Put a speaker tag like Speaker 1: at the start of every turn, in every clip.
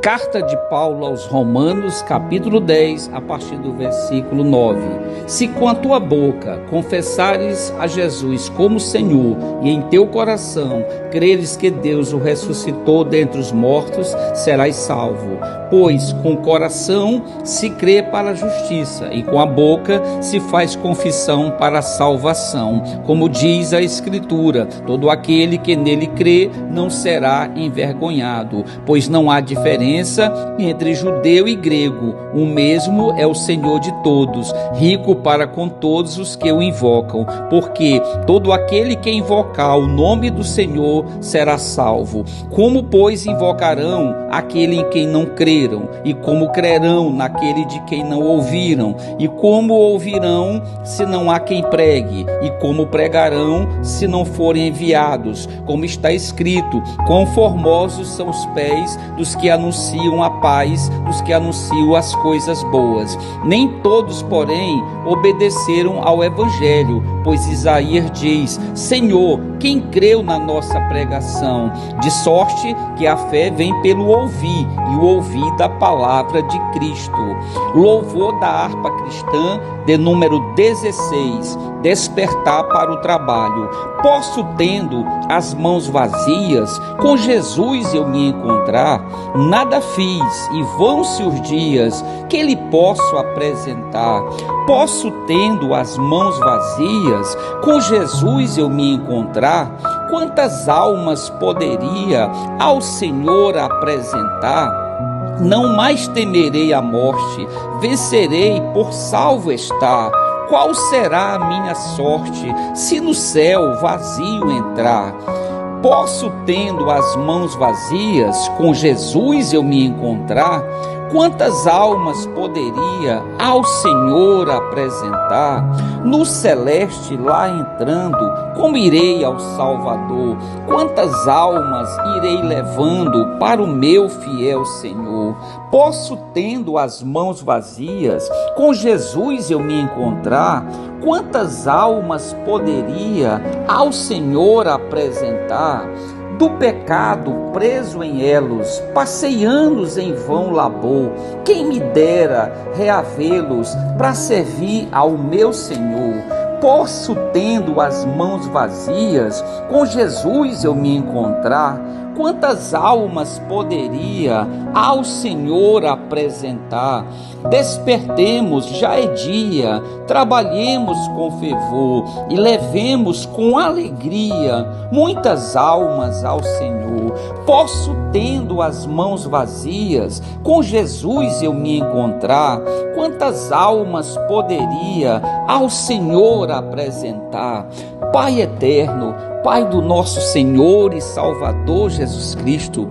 Speaker 1: Carta de Paulo aos Romanos, capítulo 10, a partir do versículo 9. Se com a tua boca confessares a Jesus como Senhor e em teu coração creres que Deus o ressuscitou dentre os mortos, serás salvo. Pois com o coração se crê para a justiça e com a boca se faz confissão para a salvação. Como diz a Escritura, todo aquele que nele crê não será envergonhado, pois não há diferença entre judeu e grego, o mesmo é o Senhor de todos, rico para com todos os que o invocam, porque todo aquele que invocar o nome do Senhor será salvo. Como, pois, invocarão aquele em quem não creram? E como crerão naquele de quem não ouviram? E como ouvirão se não há quem pregue? E como pregarão se não forem enviados? Como está escrito, quão formosos são os pés dos que anunciam a paz, dos que anunciam as coisas boas. Nem todos, porém, obedeceram ao Evangelho, pois Isaías diz: Senhor, quem creu na nossa pregação? De sorte que a fé vem pelo ouvir, e o ouvir da palavra de Cristo. Louvor da harpa cristã, de número 16, despertar para o trabalho. Posso, tendo as mãos vazias, com Jesus eu me encontrar? Nada fiz, e vão-se os dias, que lhe posso apresentar. Posso, tendo as mãos vazias, com Jesus eu me encontrar? Quantas almas poderia ao Senhor apresentar? Não mais temerei a morte, vencerei por salvo estar. Qual será a minha sorte, se no céu vazio entrar? Posso, tendo as mãos vazias, com Jesus eu me encontrar? Quantas almas poderia ao Senhor apresentar? No celeste lá entrando, como irei ao Salvador? Quantas almas irei levando para o meu fiel Senhor? Posso, tendo as mãos vazias, com Jesus eu me encontrar? Quantas almas poderia ao Senhor apresentar? Do pecado preso em elos, passei anos em vão labor. Quem me dera reavê-los para servir ao meu Senhor? Posso, tendo as mãos vazias, com Jesus eu me encontrar? Quantas almas poderia ao Senhor apresentar? Despertemos, já é dia, trabalhemos com fervor e levemos com alegria muitas almas ao Senhor. Posso, tendo as mãos vazias, com Jesus eu me encontrar? Quantas almas poderia ao Senhor apresentar? Pai eterno, Pai do nosso Senhor e Salvador Jesus Cristo,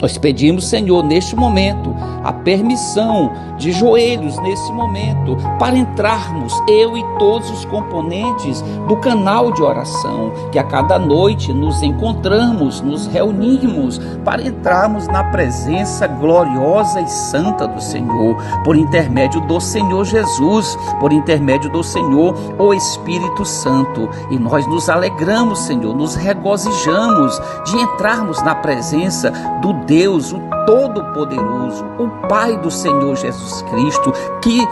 Speaker 1: nós pedimos, Senhor, neste momento, a permissão de joelhos nesse momento, para entrarmos, eu e todos os componentes do canal de oração, que a cada noite nos encontramos, nos reunimos, para entrarmos na presença gloriosa e santa do Senhor, por intermédio do Senhor Jesus, por intermédio do Senhor, o Espírito Santo. E nós nos alegramos, Senhor, nos regozijamos de entrarmos na presença do Deus, o Todo-Poderoso, o Pai do Senhor Jesus Cristo, que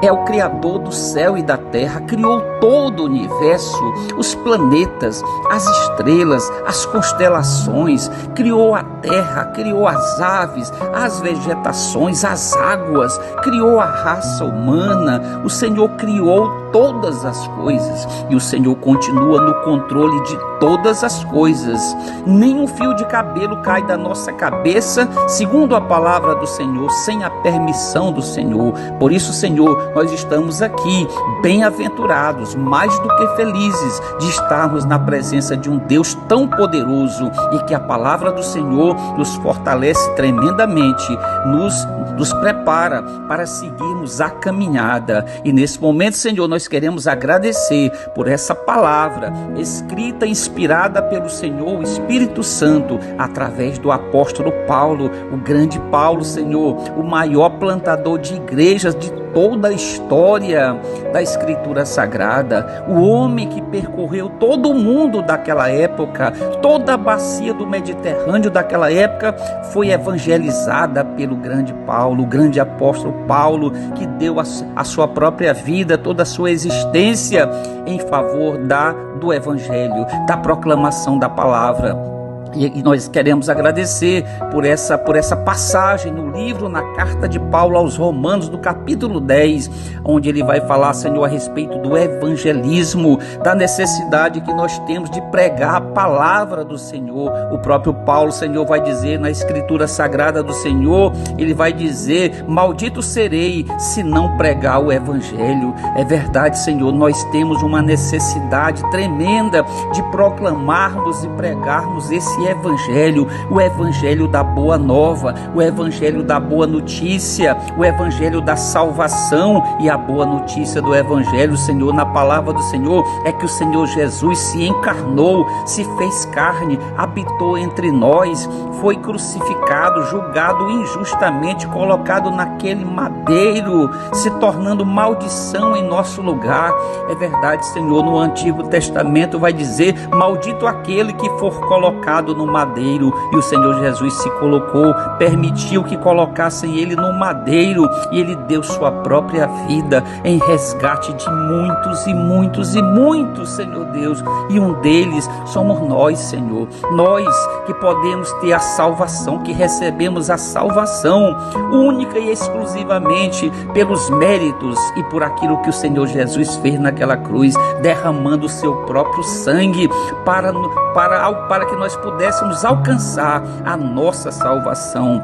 Speaker 1: é o Criador do céu e da terra, criou todo o universo, os planetas, as estrelas, as constelações, criou a terra, criou as aves, as vegetações, as águas, criou a raça humana. O Senhor criou todas as coisas e o Senhor continua no controle de todas as coisas. Nenhum fio de cabelo cai da nossa cabeça, segundo a palavra do Senhor, sem a permissão do Senhor. Por isso, Senhor, nós estamos aqui bem-aventurados, mais do que felizes de estarmos na presença de um Deus tão poderoso e que a palavra do Senhor nos fortalece tremendamente, nos prepara para seguirmos a caminhada. E nesse momento, Senhor, nós queremos agradecer por essa palavra escrita, inspirada pelo Senhor, o Espírito Santo, através do apóstolo Paulo, o grande Paulo, Senhor, o maior plantador de igrejas de toda a história da Escritura Sagrada. O homem que percorreu todo o mundo daquela época, toda a bacia do Mediterrâneo daquela época, foi evangelizada pelo grande Paulo, o grande apóstolo Paulo, que deu a sua própria vida, toda a sua existência em favor do Evangelho, da proclamação da palavra. E nós queremos agradecer por essa passagem no livro, na carta de Paulo aos Romanos, do capítulo 10, onde ele vai falar, Senhor, a respeito do evangelismo, da necessidade que nós temos de pregar a palavra do Senhor. O próprio Paulo, Senhor, vai dizer na Escritura Sagrada do Senhor, ele vai dizer: maldito serei se não pregar o evangelho. É verdade, Senhor, nós temos uma necessidade tremenda de proclamarmos e pregarmos esse evangelho, o evangelho da boa nova, o evangelho da boa notícia, o evangelho da salvação. E a boa notícia do evangelho, Senhor, na palavra do Senhor, é que o Senhor Jesus se encarnou, se fez carne, habitou entre nós, foi crucificado, julgado injustamente, colocado naquele madeiro, se tornando maldição em nosso lugar. É verdade, Senhor, no Antigo Testamento vai dizer: maldito aquele que for colocado no madeiro. E o Senhor Jesus se colocou, permitiu que colocassem ele no madeiro, e ele deu sua própria vida em resgate de muitos e muitos e muitos, Senhor Deus, e um deles somos nós, Senhor, nós que podemos ter a salvação, que recebemos a salvação única e exclusivamente pelos méritos e por aquilo que o Senhor Jesus fez naquela cruz, derramando o seu próprio sangue para que nós pudéssemos alcançar a nossa salvação.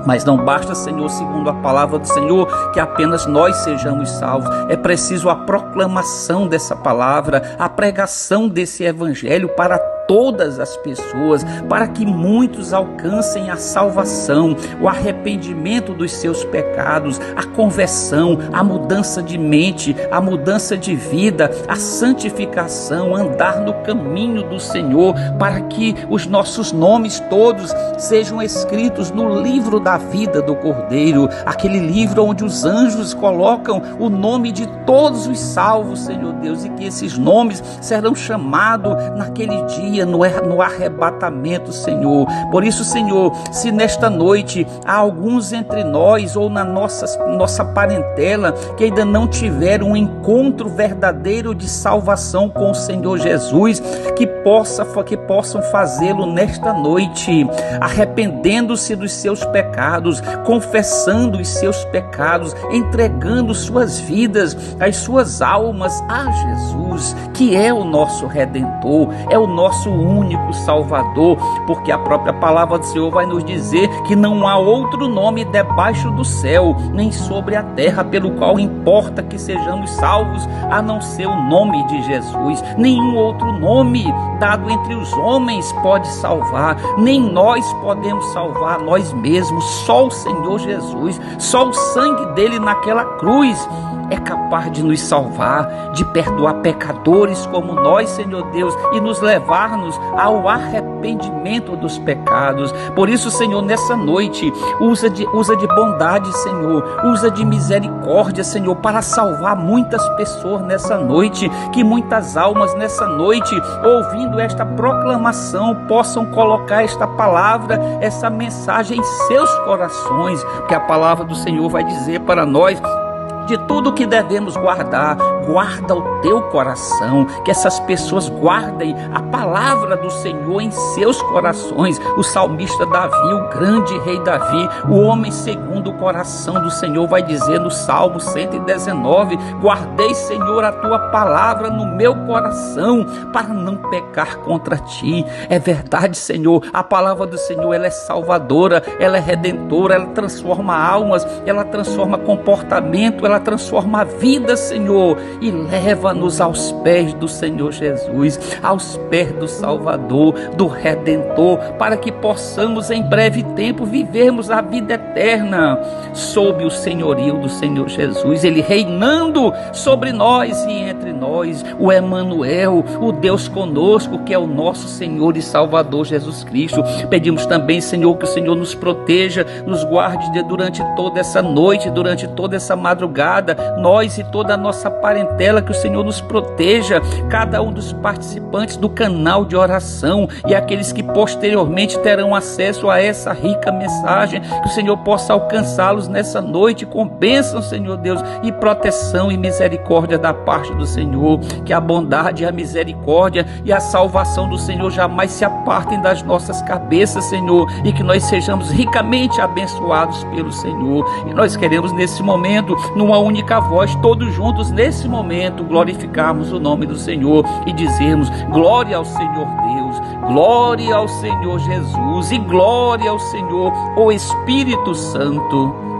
Speaker 1: Mas não basta, Senhor, segundo a palavra do Senhor, que apenas nós sejamos salvos. É preciso a proclamação dessa palavra, a pregação desse evangelho para todas as pessoas, para que muitos alcancem a salvação, o arrependimento dos seus pecados, a conversão, a mudança de mente, a mudança de vida, a santificação, andar no caminho do Senhor, para que os nossos nomes todos sejam escritos no livro da vida do Cordeiro, aquele livro onde os anjos colocam o nome de todos os salvos, Senhor Deus, e que esses nomes serão chamados naquele dia, no arrebatamento, Senhor. Por isso, Senhor, se nesta noite há alguns entre nós ou na nossa parentela que ainda não tiveram um encontro verdadeiro de salvação com o Senhor Jesus, que possam fazê-lo nesta noite, arrependendo-se dos seus pecados, confessando os seus pecados, entregando suas vidas, as suas almas a Jesus, que é o nosso Redentor, é o nosso único Salvador, porque a própria palavra do Senhor vai nos dizer que não há outro nome debaixo do céu, nem sobre a terra, pelo qual importa que sejamos salvos, a não ser o nome de Jesus. Nenhum outro nome dado entre os homens pode salvar, nem nós podemos salvar nós mesmos. Só o Senhor Jesus, só o sangue dele naquela cruz é capaz de nos salvar, de perdoar pecadores como nós, Senhor Deus, e nos levar-nos ao arrependimento dos pecados. Por isso, Senhor, nessa noite, usa de bondade, Senhor, usa de misericórdia, Senhor, para salvar muitas pessoas nessa noite, que muitas almas nessa noite, ouvindo esta proclamação, possam colocar esta palavra, essa mensagem em seus corações, porque a palavra do Senhor vai dizer para nós: de tudo que devemos guarda o teu coração, que essas pessoas guardem a palavra do Senhor em seus corações. O salmista Davi, o grande rei Davi, o homem segundo o coração do Senhor, vai dizer no Salmo 119: guardei, Senhor, a tua palavra no meu coração, para não pecar contra ti. É verdade, Senhor, a palavra do Senhor, ela é salvadora, ela é redentora, ela transforma almas, ela transforma comportamento, ela transforma a vida, Senhor, e leva-nos aos pés do Senhor Jesus, aos pés do Salvador, do Redentor, para que possamos em breve tempo vivermos a vida eterna sob o senhorio do Senhor Jesus, ele reinando sobre nós e entre nós, o Emanuel, o Deus conosco, que é o nosso Senhor e Salvador Jesus Cristo. Pedimos também, Senhor, que o Senhor nos proteja, nos guarde durante toda essa noite, durante toda essa madrugada, madrugada, nós e toda a nossa parentela, que o Senhor nos proteja, cada um dos participantes do canal de oração e aqueles que posteriormente terão acesso a essa rica mensagem, que o Senhor possa alcançá-los nessa noite com bênção, Senhor Deus, e proteção e misericórdia da parte do Senhor, que a bondade e a misericórdia e a salvação do Senhor jamais se apartem das nossas cabeças, Senhor, e que nós sejamos ricamente abençoados pelo Senhor. E nós queremos nesse momento, numa única voz, todos juntos nesse momento, glorificarmos o nome do Senhor e dizermos: glória ao Senhor Deus, glória ao Senhor Jesus e glória ao Senhor, o Espírito Santo.